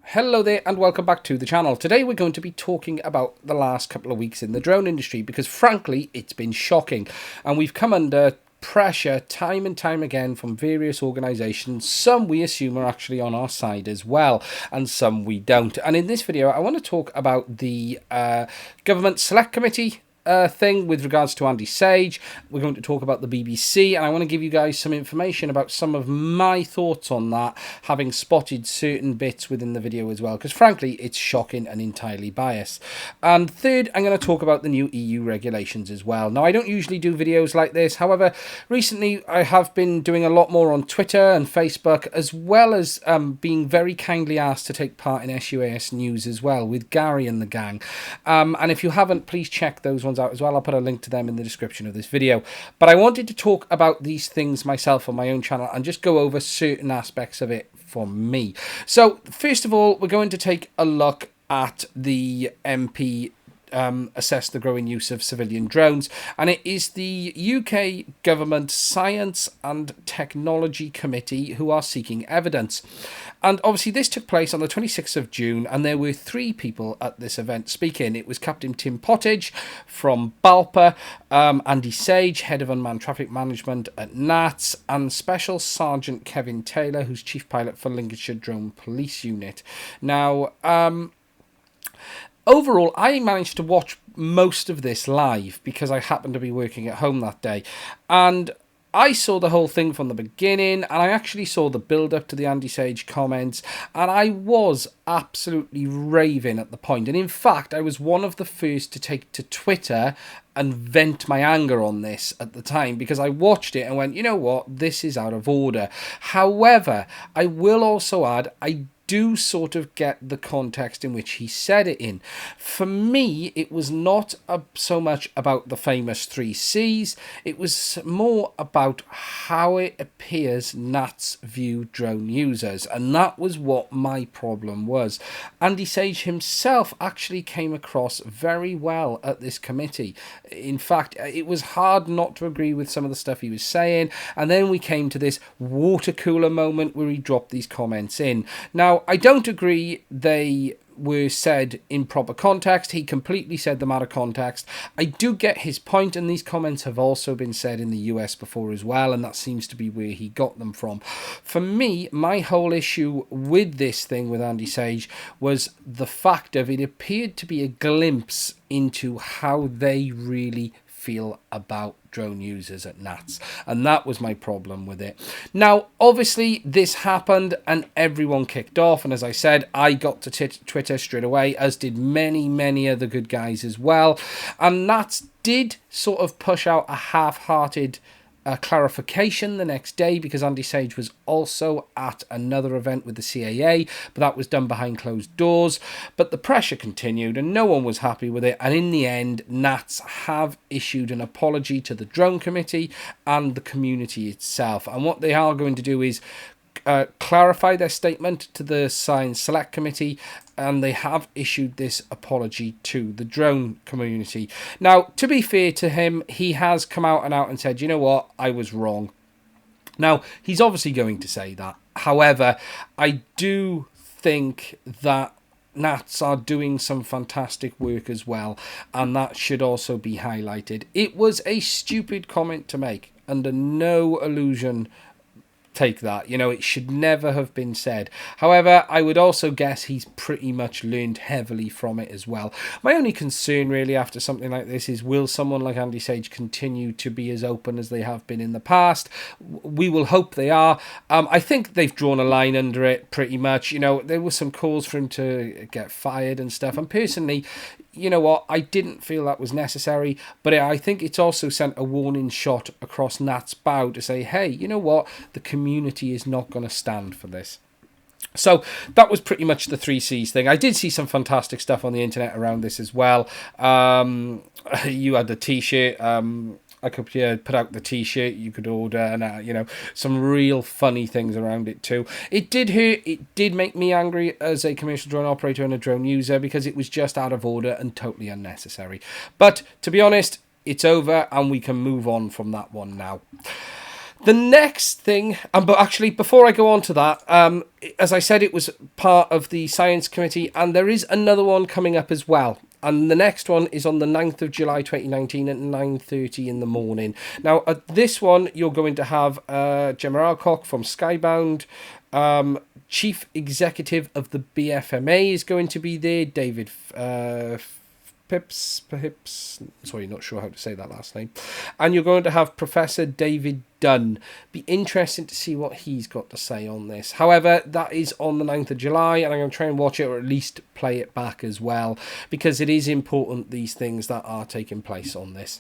Hello there and welcome back to the channel. Today we're going to be talking about the last couple of weeks in the drone industry because frankly it's been shocking and we've come under pressure time and time again from various organisations. Some we assume are actually on our side as well and some we don't. And in this video I want to talk about the Government Select Committee thing with regards to Andy Sage. We're going to talk about the BBC and I want to give you guys some information about some of my thoughts on that, having spotted certain bits within the video as well, because frankly it's shocking and entirely biased. And third, I'm going to talk about the new EU regulations as well. Now I don't usually do videos like this, however recently I have been doing a lot more on Twitter and Facebook, as well as being very kindly asked to take part in SUAS News as well with Gary and the gang. And if you haven't, please check those ones out as well. I'll put a link to them in the description of this video. But I wanted to talk about these things myself on my own channel and just go over certain aspects of it for me. So first of all, we're going to take a look at the MP assess the growing use of civilian drones, and it is the UK Government Science and Technology Committee who are seeking evidence. And obviously this took place on the 26th of June and there were three people at this event speaking. It was Captain Tim Pottage from BALPA, Andy Sage, Head of Unmanned Traffic Management at NATS, and Special Sergeant Kevin Taylor, who's Chief Pilot for Lincolnshire Drone Police Unit. Now, overall, I managed to watch most of this live because I happened to be working at home that day. And I saw the whole thing from the beginning, and I actually saw the build-up to the Andy Sage comments, and I was absolutely raving at the point. And in fact, I was one of the first to take to Twitter and vent my anger on this at the time, because I watched it and went, you know what, this is out of order. However, I will also add, I do sort of get the context in which he said it in. For me, it was not so much about the famous 3Cs, it was more about how it appears NATS view drone users, and that was what my problem was. Andy Sage himself actually came across very well at this committee. In fact, it was hard not to agree with some of the stuff he was saying, and then we came to this water cooler moment where he dropped these comments in. Now, I don't agree they were said in proper context. He completely said them out of context. I do get his point, and these comments have also been said in the US before as well, and that seems to be where he got them from. For me, my whole issue with this thing with Andy Sage was the fact of it appeared to be a glimpse into how they really feel about drone users at NATS, and that was my problem with it. Now obviously this happened and everyone kicked off, and as I said, I got to Twitter straight away, as did many other good guys as well, and NATS did sort of push out a half-hearted clarification the next day, because Andy Sage was also at another event with the CAA, but that was done behind closed doors. But the pressure continued and no one was happy with it, and in the end NATS have issued an apology to the drone committee and the community itself, and what they are going to do is clarify their statement to the Science Select Committee, and they have issued this apology to the drone community. Now, to be fair to him, he has come out and said, you know what, I was wrong. Now, he's obviously going to say that. However, I do think that NATS are doing some fantastic work as well, and that should also be highlighted. It was a stupid comment to make, under no illusion take that, you know, it should never have been said. However, I would also guess he's pretty much learned heavily from it as well. My only concern really after something like this is, will someone like Andy Sage continue to be as open as they have been in the past? We will hope they are. I think they've drawn a line under it pretty much. You know, there were some calls for him to get fired and stuff, and personally, you know what, I didn't feel that was necessary, but I think it's also sent a warning shot across Nat's bow to say, hey, you know what, the community is not going to stand for this. So that was pretty much the 3Cs thing. I did see some fantastic stuff on the internet around this as well. You had the t-shirt. I could put out the t-shirt you could order, and you know, some real funny things around it too. It did hurt. It did make me angry as a commercial drone operator and a drone user, because it was just out of order and totally unnecessary. But to be honest, it's over and we can move on from that one now. The next thing, but actually, before I go on to that, as I said, it was part of the Science Committee, and there is another one coming up as well. And the next one is on the 9th of July 2019 at 9:30 in the morning. Now, at this one, you're going to have Gemma Alcock from Skybound. Chief Executive of the BFMA is going to be there. David Pips, sorry, not sure how to say that last name. And you're going to have Professor David Dunn. Be interesting to see what he's got to say on this. However, that is on the 9th of July, and I'm going to try and watch it, or at least play it back as well, because it is important, these things that are taking place on this.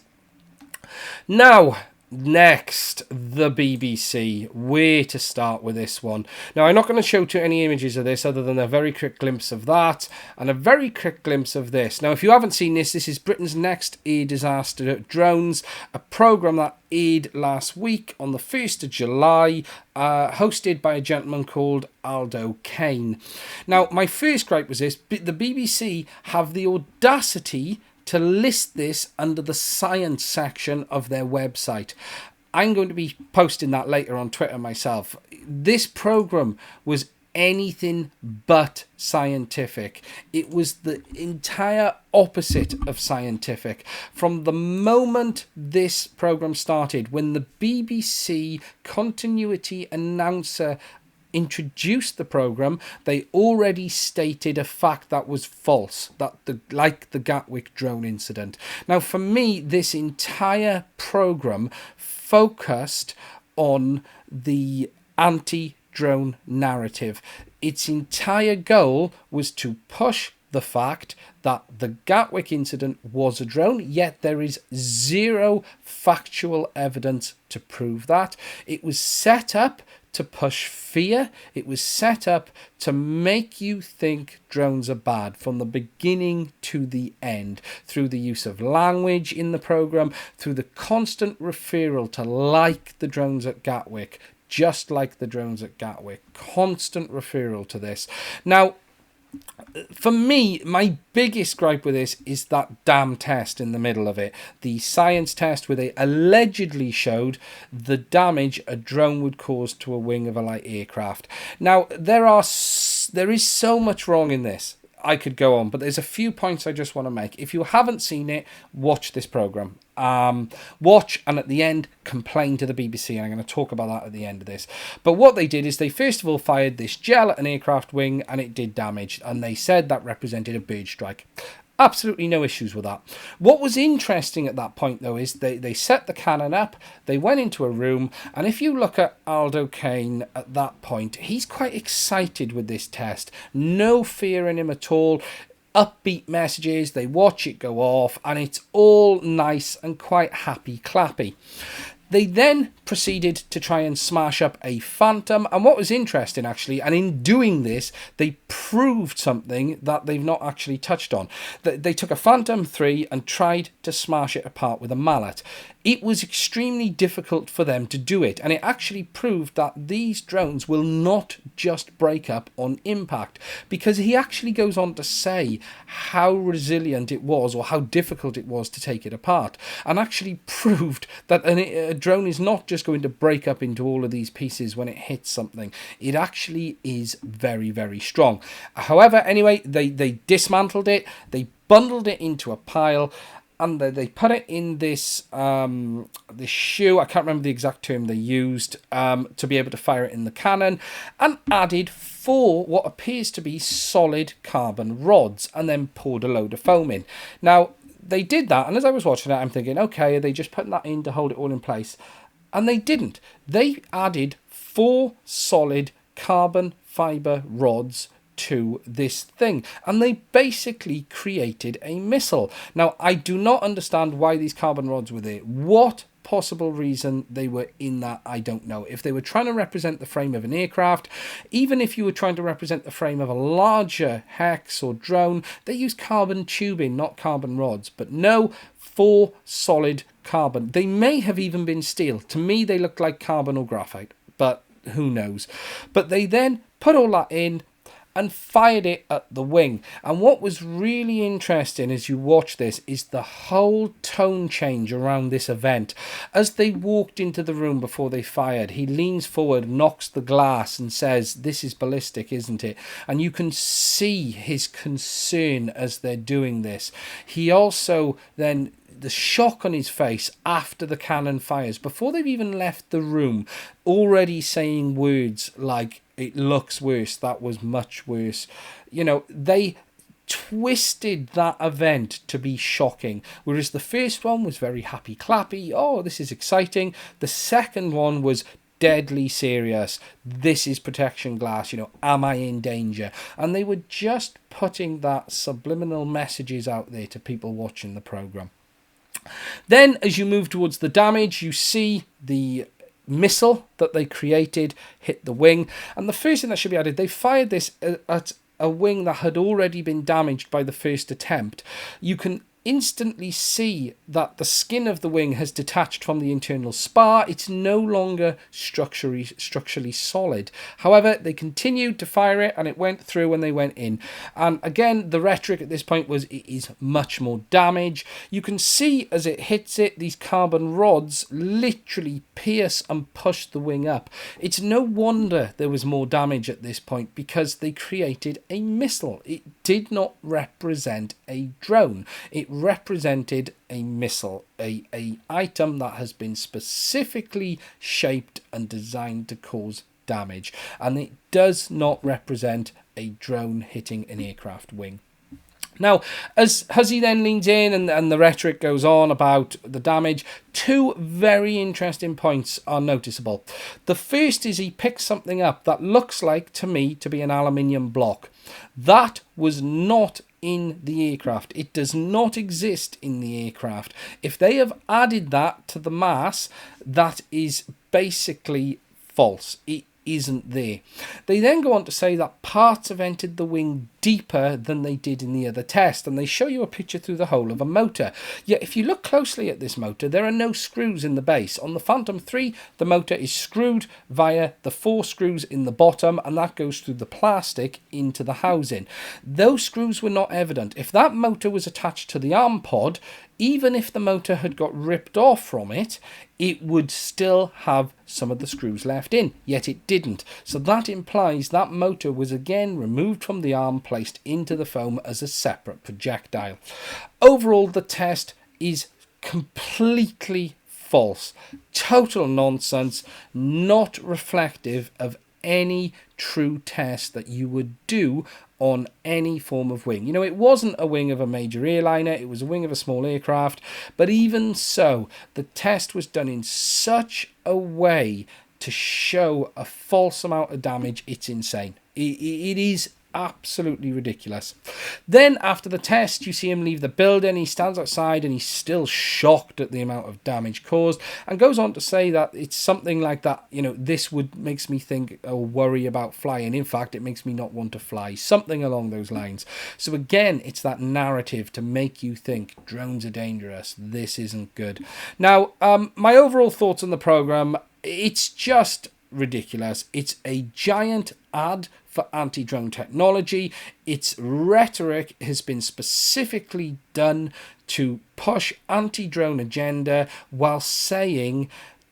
Now, next, the BBC. Where to start with this one? Now, I'm not going to show too many images of this other than a very quick glimpse of that and a very quick glimpse of this. Now, if you haven't seen this, this is Britain's Next Air Disaster Drones, a programme that aired last week on the 1st of July, hosted by a gentleman called Aldo Kane. Now, my first gripe was this: the BBC have the audacity to list this under the science section of their website. I'm going to be posting that later on Twitter myself. This program was anything but scientific. It was the entire opposite of scientific. From the moment this program started, when the BBC continuity announcer introduced the program, they already stated a fact that was false, that like the Gatwick drone incident. Now, for me, this entire program focused on the anti-drone narrative. Its entire goal was to push the fact that the Gatwick incident was a drone, yet there is zero factual evidence to prove that. It was set up to push fear. It was set up to make you think drones are bad from the beginning to the end, through the use of language in the program, through the constant referral to like the drones at Gatwick, just like the drones at Gatwick. Constant referral to this. Now, for me, my biggest gripe with this is that damn test in the middle of it. The science test where they allegedly showed the damage a drone would cause to a wing of a light aircraft. Now, there is so much wrong in this. I could go on, but there's a few points I just want to make. If you haven't seen it, watch this program. Watch, and at the end, complain to the BBC, and I'm going to talk about that at the end of this. But what they did is they first of all fired this gel at an aircraft wing, and it did damage, and they said that represented a bird strike. Absolutely no issues with that. What was interesting at that point, though, is they set the cannon up, they went into a room, and if you look at Aldo Kane at that point, he's quite excited with this test. No fear in him at all. Upbeat messages, they watch it go off, and it's all nice and quite happy clappy. They then proceeded to try and smash up a Phantom, and what was interesting actually, and in doing this they proved something that they've not actually touched on. They took a Phantom 3 and tried to smash it apart with a mallet. It was extremely difficult for them to do it, and it actually proved that these drones will not just break up on impact, because he actually goes on to say how resilient it was, or how difficult it was to take it apart, and actually proved that a drone is not just going to break up into all of these pieces when it hits something. It actually is very, very strong. However, anyway, they dismantled it, they bundled it into a pile, and they put it in this this shoe, I can't remember the exact term they used, to be able to fire it in the cannon, and added 4 what appears to be solid carbon rods, and then poured a load of foam in. Now, they did that, and as I was watching it, I'm thinking, okay, are they just putting that in to hold it all in place? And they didn't. They added 4 solid carbon fibre rods to this thing, and they basically created a missile. Now, I do not understand why these carbon rods were there. What possible reason they were in that, I don't know. If they were trying to represent the frame of an aircraft, even if you were trying to represent the frame of a larger hex or drone, they use carbon tubing, not carbon rods. But no, 4 solid carbon. They may have even been steel. To me, they look like carbon or graphite, but who knows. But they then put all that in, and fired it at the wing. And what was really interesting as you watch this is the whole tone change around this event. As they walked into the room before they fired, he leans forward, knocks the glass and says, "This is ballistic, isn't it?" And you can see his concern as they're doing this. He also then, the shock on his face after the cannon fires, before they've even left the room, already saying words like, "It looks worse, that was much worse." You know, they twisted that event to be shocking, whereas the first one was very happy clappy. "Oh, this is exciting." The second one was deadly serious. "This is protection glass, you know, am I in danger?" And they were just putting that subliminal messages out there to people watching the program. Then as you move towards the damage, you see the missile that they created hit the wing. And the first thing that should be added, they fired this at a wing that had already been damaged by the first attempt. You can instantly see that the skin of the wing has detached from the internal spar. It's no longer structurally solid. However, they continued to fire it and it went through when they went in. And again, the rhetoric at this point was, it is much more damage. You can see as it hits it, these carbon rods literally pierce and push the wing up. It's no wonder there was more damage at this point, because they created a missile. It did not represent a drone. It represented a missile, a item that has been specifically shaped and designed to cause damage, and it does not represent a drone hitting an aircraft wing. Now, as he then leans in and the rhetoric goes on about the damage, two very interesting points are noticeable. The first is he picks something up that looks like, to me, to be an aluminium block. That was not in the aircraft. It does not exist in the aircraft. If they have added that to the mass, that is basically false. It isn't there. They then go on to say that parts have entered the wing deeper than they did in the other test, and they show you a picture through the hole of a motor. Yet if you look closely at this motor, there are no screws in the base. On the Phantom 3, the motor is screwed via the 4 screws in the bottom, and that goes through the plastic into the housing. Those screws were not evident. If that motor was attached to the arm pod, even if the motor had got ripped off from it, it would still have some of the screws left in, yet it didn't. So that implies that motor was again removed from the arm, placed into the foam as a separate projectile. Overall, the test is completely false, total nonsense, not reflective of any true test that you would do on any form of wing. You know, it wasn't a wing of a major airliner, it was a wing of a small aircraft, but even so, the test was done in such a way to show a false amount of damage. It's insane. It is absolutely ridiculous. Then after the test, you see him leave the building. He stands outside and he's still shocked at the amount of damage caused, and goes on to say that it's something like that, you know, this would makes me think or worry about flying. In fact, it makes me not want to fly, something along those lines. So again, it's that narrative to make you think drones are dangerous, this isn't good. Now, my overall thoughts on the program, it's just ridiculous. It's a giant ad for anti-drone technology. Its rhetoric has been specifically done to push anti-drone agenda while saying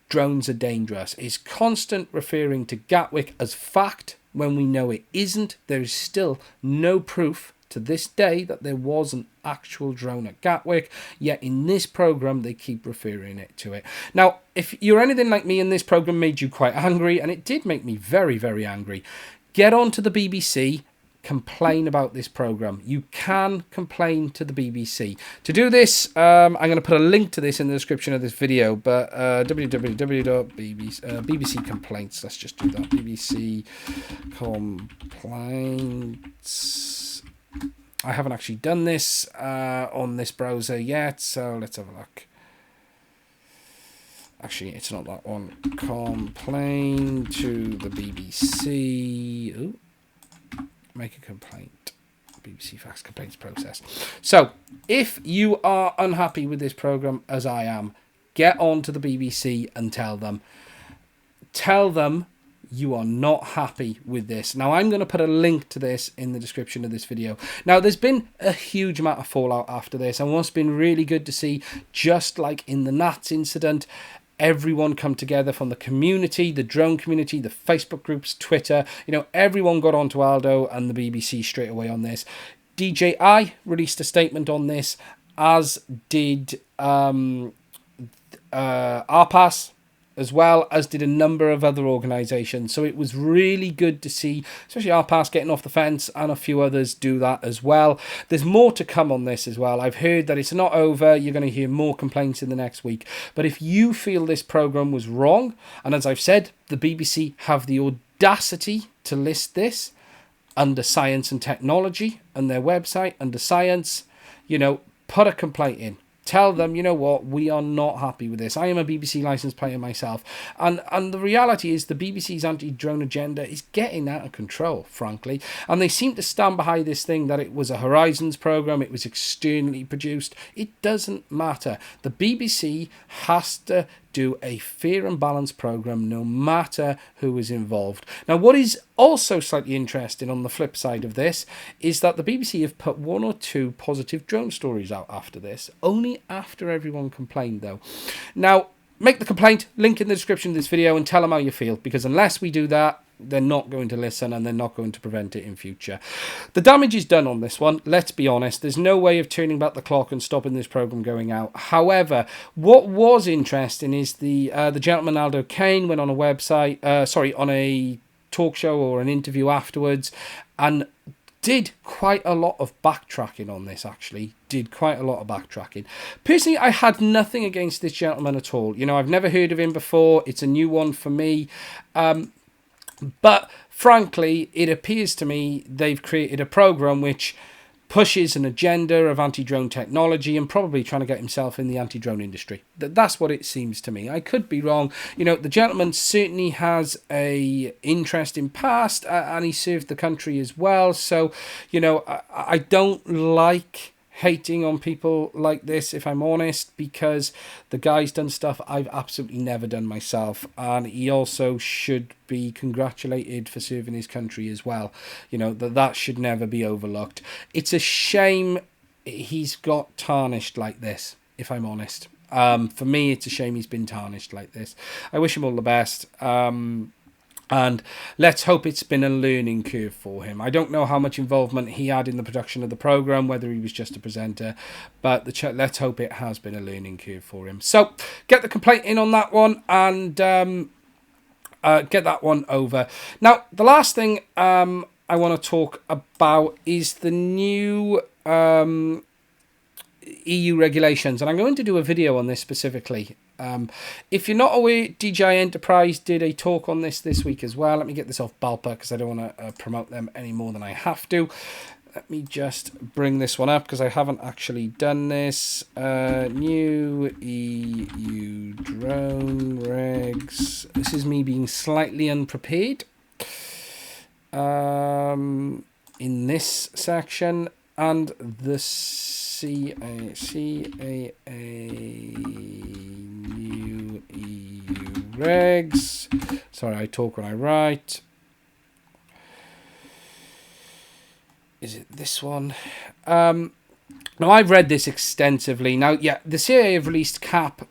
drones are dangerous. It's constant referring to Gatwick as fact when we know it isn't. There is still no proof to this day that there was an actual drone at Gatwick, yet in this program they keep referring it to it. Now, if you're anything like me and this program made you quite angry, and it did make me very, very angry, get on to the BBC, complain about this program. You can complain to the BBC. To do this, I'm going to put a link to this in the description of this video, but BBC complaints, let's just do that. BBC complaints. I haven't actually done this on this browser yet, so let's have a look. Actually, it's not that one. Complain to the BBC. Ooh. Make a complaint. BBC Fax Complaints Process. So, if you are unhappy with this program, as I am, get on to the BBC and tell them. Tell them you are not happy with this. Now, I'm going to put a link to this in the description of this video. Now, there's been a huge amount of fallout after this, and what's been really good to see, just like in the NATS incident, everyone come together from the community, the drone community, the Facebook groups, Twitter, everyone got onto Aldo and the BBC straight away on this. DJI released a statement on this, as did RPAS, as well as did a number of other organisations. So it was really good to see, especially RPAS getting off the fence, and a few others do that as well. There's more to come on this as well. I've heard that it's not over. You're going to hear more complaints in the next week. But if you feel this programme was wrong, and as I've said, the BBC have the audacity to list this under science and technology and their website under science, put a complaint in. Tell them, you know what, we are not happy with this. I am a BBC licensed player myself. And the reality is the BBC's anti-drone agenda is getting out of control, frankly. And they seem to stand behind this thing that it was a Horizons programme, it was externally produced. It doesn't matter. The BBC has to do a fair and balanced programme no matter who is involved. Now, what is also slightly interesting on the flip side of this is that the BBC have put 1 or 2 positive drone stories out after this, only after everyone complained though. Now, make the complaint, link in the description of this video, and tell them how you feel, because unless we do that, they're not going to listen and they're not going to prevent it in future. The damage is done on this one, let's be honest. There's no way of turning back the clock and stopping this programme going out. However, what was interesting is the gentleman Aldo Kane went on a website, on a talk show or an interview afterwards, and did quite a lot of backtracking on this, actually. Did quite a lot of backtracking. Personally, I had nothing against this gentleman at all. I've never heard of him before. It's a new one for me. But frankly, it appears to me they've created a program which pushes an agenda of anti-drone technology and probably trying to get himself in the anti-drone industry. That's what it seems to me. I could be wrong. The gentleman certainly has a interest in past, and he served the country as well. So, I don't like hating on people like this, if I'm honest, because the guy's done stuff I've absolutely never done myself, and he also should be congratulated for serving his country as well. That should never be overlooked. It's a shame he's got tarnished like this, if I'm honest. For me, it's a shame he's been tarnished like this. I wish him all the best. And let's hope it's been a learning curve for him. I don't know how much involvement he had in the production of the programme, whether he was just a presenter, but let's hope it has been a learning curve for him. So get the complaint in on that one, and get that one over. Now, the last thing I want to talk about is the new EU regulations, and I'm going to do a video on this specifically. If you're not aware, DJI Enterprise did a talk on this week as well. Let me get this off Balpa because I don't want to promote them any more than I have to. Let me just bring this one up because I haven't actually done this. New EU drone regs. This is me being slightly unprepared in this section, and the CAA new EU regs. Sorry, I talk when I write. Is it this one? Now, I've read this extensively. Now, yeah, the CAA have released CAP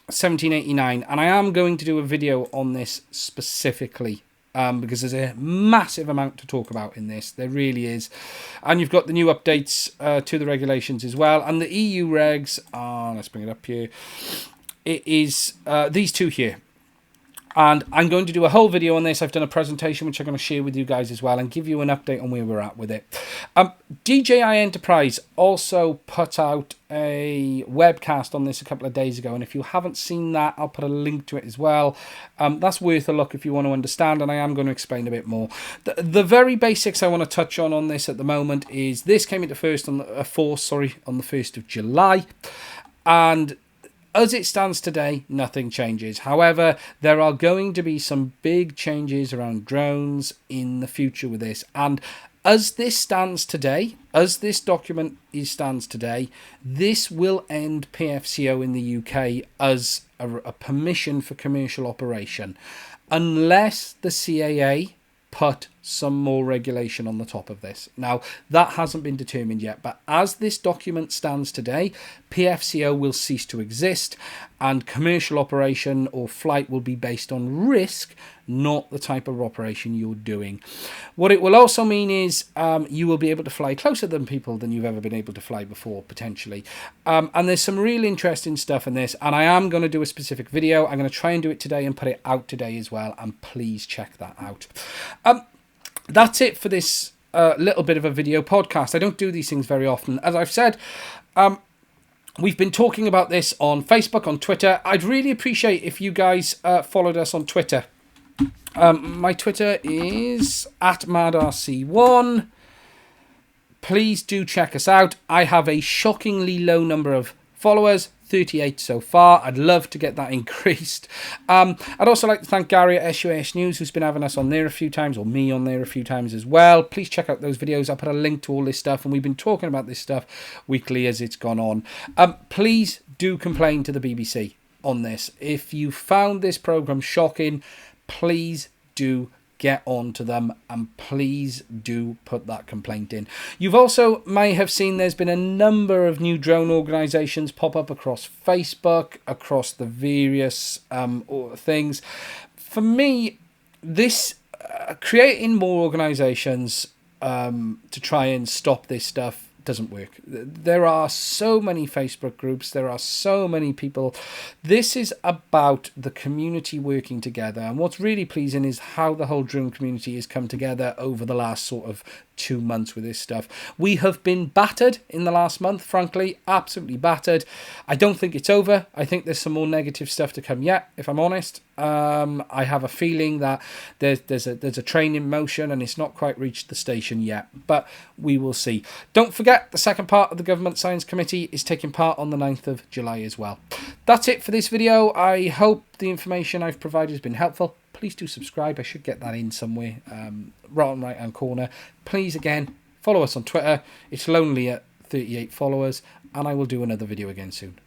1789, and I am going to do a video on this specifically. Because there's a massive amount to talk about in this. There really is. And you've got the new updates to the regulations as well. And the EU regs are, let's bring it up here. It is these two here. And I'm going to do a whole video on this. I've done a presentation which I'm going to share with you guys as well and give you an update on where we're at with it. DJI Enterprise also put out a webcast on this a couple of days ago, and if you haven't seen that, I'll put a link to it as well. That's worth a look if you want to understand, and I am going to explain a bit more. The very basics I want to touch on this at the moment is this came into force on the 1st of July, and as it stands today, nothing changes. However, there are going to be some big changes around drones in the future with this. And as this stands today, as this document stands today, this will end PFCO in the UK as a permission for commercial operation. unless the CAA put some more regulation on the top of this. Now, that hasn't been determined yet, but as this document stands today, PFCO will cease to exist, and commercial operation or flight will be based on risk, not the type of operation you're doing. What it will also mean is you will be able to fly closer than people than you've ever been able to fly before, potentially. And there's some really interesting stuff in this, and I am going to do a specific video. I'm going to try and do it today and put it out today as well, and please check that out. That's it for this little bit of a video podcast. I don't do these things very often. As I've said, we've been talking about this on Facebook, on Twitter. I'd really appreciate if you guys followed us on Twitter. My Twitter is @MadRC1. Please do check us out. I have a shockingly low number of followers, 38 so far. I'd love to get that increased. I'd also like to thank Gary at SUAS News, who's been having us on there a few times, or me on there a few times as well. Please check out those videos. I'll put a link to all this stuff, and we've been talking about this stuff weekly as it's gone on. Please do complain to the BBC on this. If you found this programme shocking, please do get on to them, and please do put that complaint in. You've also may have seen there's been a number of new drone organisations pop up across Facebook, across the various things. For me, this creating more organisations to try and stop this stuff doesn't work. There are so many Facebook groups, there are so many people. This is about the community working together, and what's really pleasing is how the whole drone community has come together over the last sort of 2 months with this stuff. We have been battered in the last month, frankly, absolutely battered. I don't think it's over. I think there's some more negative stuff to come yet, if I'm honest. I have a feeling that there's a train in motion and it's not quite reached the station yet, but we will see. Don't forget, the second part of the Government Science Committee is taking part on the 9th of July as well. That's it for this video. I hope the information I've provided has been helpful. Please do subscribe. I should get that in somewhere, right on right hand corner. Please, again, follow us on Twitter. It's lonely at 38 followers, and I will do another video again soon.